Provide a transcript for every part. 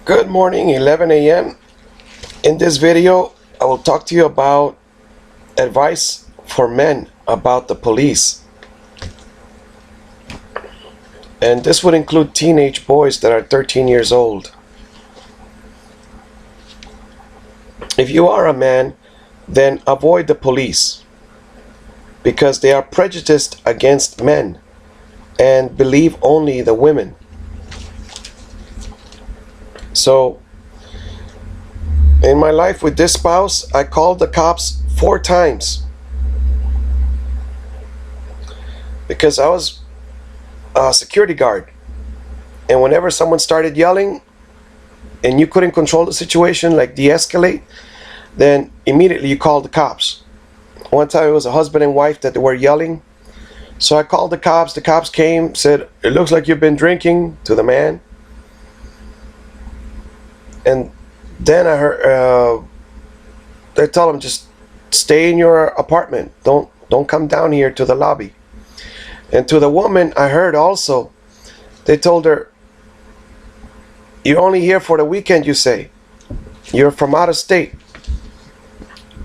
Good morning, 11 a.m. In this video, I will talk to you about advice for men about the police. And this would include teenage boys that are 13 years old. If you are a man, then avoid the police because they are prejudiced against men and believe only the women. So, in my life with this spouse, I called the cops 4 times because I was a security guard. And whenever someone started yelling and you couldn't control the situation, like de-escalate, then immediately you called the cops. One time it was a husband and wife that were yelling. So I called the cops. The cops came, said, "It looks like you've been drinking," to the man. And then I heard they told him, just stay in your apartment. Don't come down here to the lobby. And to the woman, I heard also, they told her, "You're only here for the weekend, you say. You're from out of state.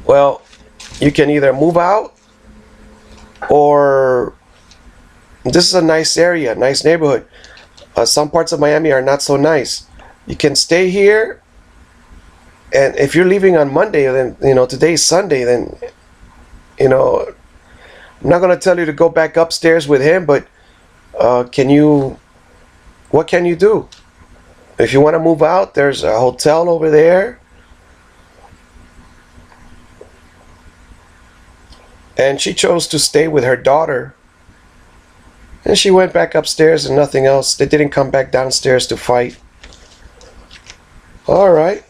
Well, you can either move out, or this is a nice area, nice neighborhood. Some parts of Miami are not so nice. You can stay here, and if you're leaving on Monday, then, today's Sunday, then, I'm not going to tell you to go back upstairs with him, but what can you do? If you want to move out, there's a hotel over there." And she chose to stay with her daughter. And she went back upstairs and nothing else. They didn't come back downstairs to fight. All right.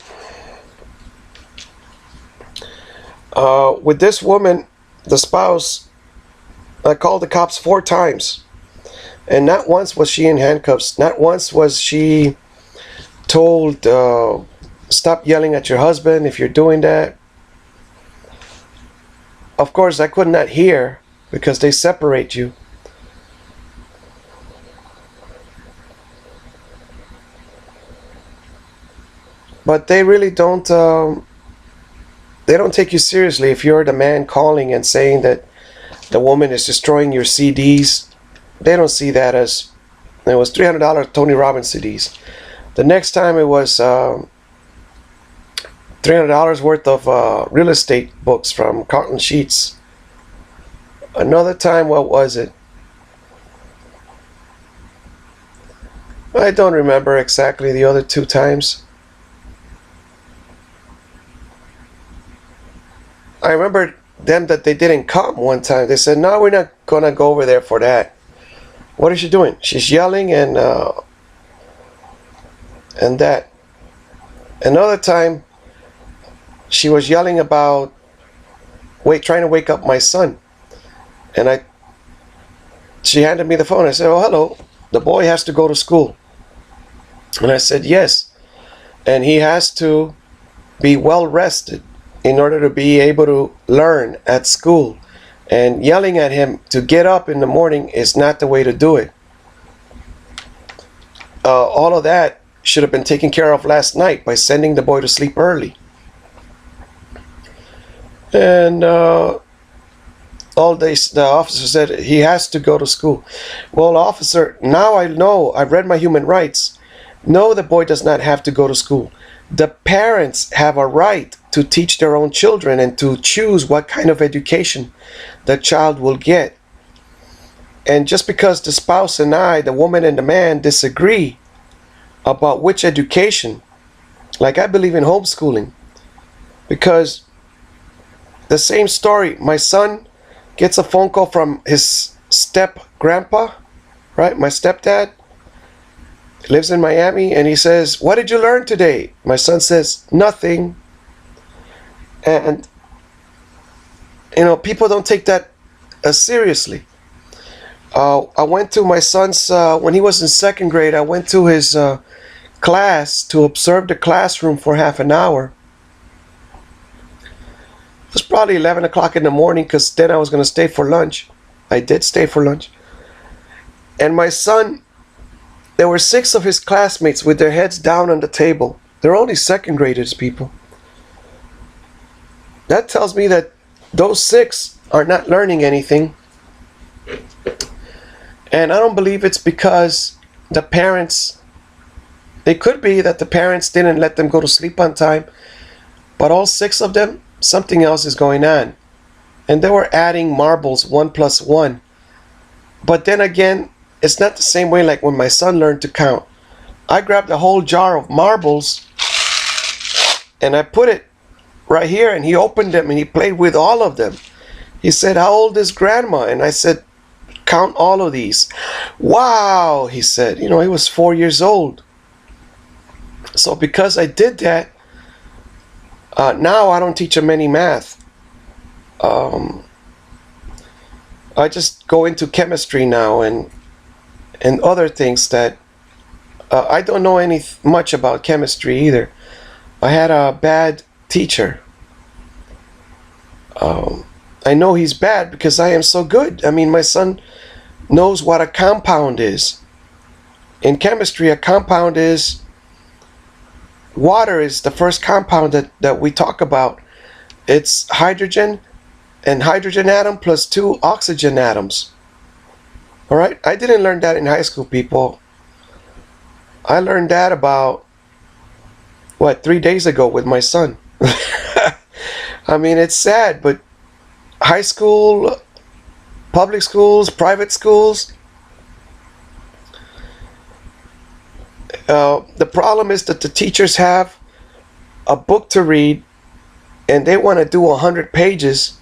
With this woman, the spouse, I called the cops 4 times. And not once was she in handcuffs. Not once was she told, "Stop yelling at your husband if you're doing that." Of course, I could not hear because they separate you. But they really don't. They don't take you seriously if you're the man calling and saying that the woman is destroying your CDs. They don't see that as, it was $300 Tony Robbins CDs. The next time it was $300 worth of real estate books from Carlton Sheets. Another time, what was it? I don't remember exactly the other 2 times. I remember them that they didn't come one time. They said, "No, we're not gonna go over there for that." What is she doing? She's yelling and that. Another time, she was yelling about trying to wake up my son, and she handed me the phone. I said, "Oh, hello. The boy has to go to school." And I said, "Yes, and he has to be well rested in order to be able to learn at school. And yelling at him to get up in the morning is not the way to do it. All of that should have been taken care of last night by sending the boy to sleep early." And all day, the officer said he has to go to school. Well, officer, now I know, I've read my human rights. No, the boy does not have to go to school. The parents have a right to teach their own children and to choose what kind of education the child will get. And just because the spouse and I, the woman and the man, disagree about which education, like I believe in homeschooling, because the same story, my son gets a phone call from his step grandpa, right? My stepdad lives in Miami, and he says, "What did you learn today?" My son says, "Nothing." And people don't take that seriously. I went to my son's when he was in second grade. I went to his class to observe the classroom for half an hour. It was probably 11 o'clock in the morning because then I was going to stay for lunch. I did stay for lunch. And my son There were 6 of his classmates with their heads down on the table. They're only second graders, people. That tells me that those 6 are not learning anything. And I don't believe it's because the parents, it could be that the parents didn't let them go to sleep on time, but all 6 of them, something else is going on. And they were adding marbles 1 plus 1. But then again, it's not the same way like when my son learned to count. I grabbed a whole jar of marbles and I put it right here, and he opened them and he played with all of them. He said, "How old is grandma?" And I said, "Count all of these." "Wow," he said. You know, he was 4 years old. So because I did that, now I don't teach him any math. I just go into chemistry now and other things that I don't know much about chemistry either. I had a bad teacher. I know he's bad because I am so good. I mean, my son knows what a compound is. In chemistry, a compound is water is the first compound that we talk about. It's hydrogen and hydrogen atom plus 2 oxygen atoms. All right, I didn't learn that in high school, people. I learned that about 3 days ago with my son. I mean, it's sad, but high school, public schools, private schools, the problem is that the teachers have a book to read and they want to do 100 pages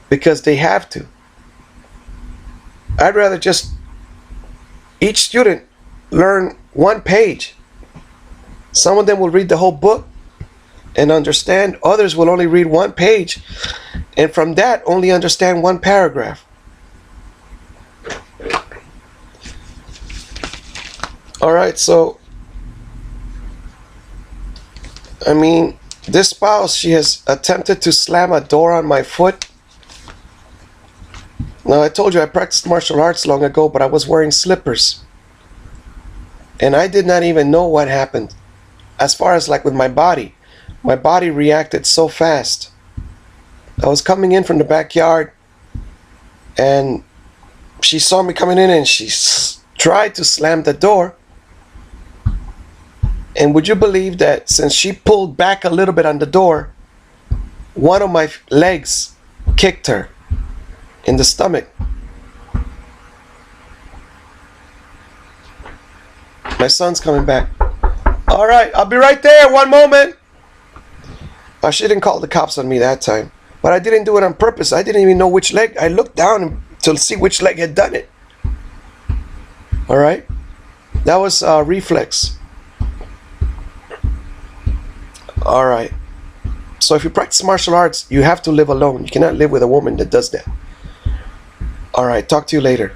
because they have to. I'd rather just each student learn 1 page. Some of them will read the whole book and understand. Others will only read 1 page, and from that only understand 1 paragraph. All right, so I mean, this spouse, she has attempted to slam a door on my foot. Now, I told you I practiced martial arts long ago, but I was wearing slippers. And I did not even know what happened. As far as like with my body reacted so fast. I was coming in from the backyard and she saw me coming in and she tried to slam the door. And would you believe that since she pulled back a little bit on the door, one of my legs kicked her in the stomach. My son's coming back. All right, I'll be right there. 1 moment. She didn't call the cops on me that time, but I didn't do it on purpose. I didn't even know which leg. I looked down to see which leg had done it. All right, that was reflex. All right. So if you practice martial arts, you have to live alone. You cannot live with a woman that does that. All right, talk to you later.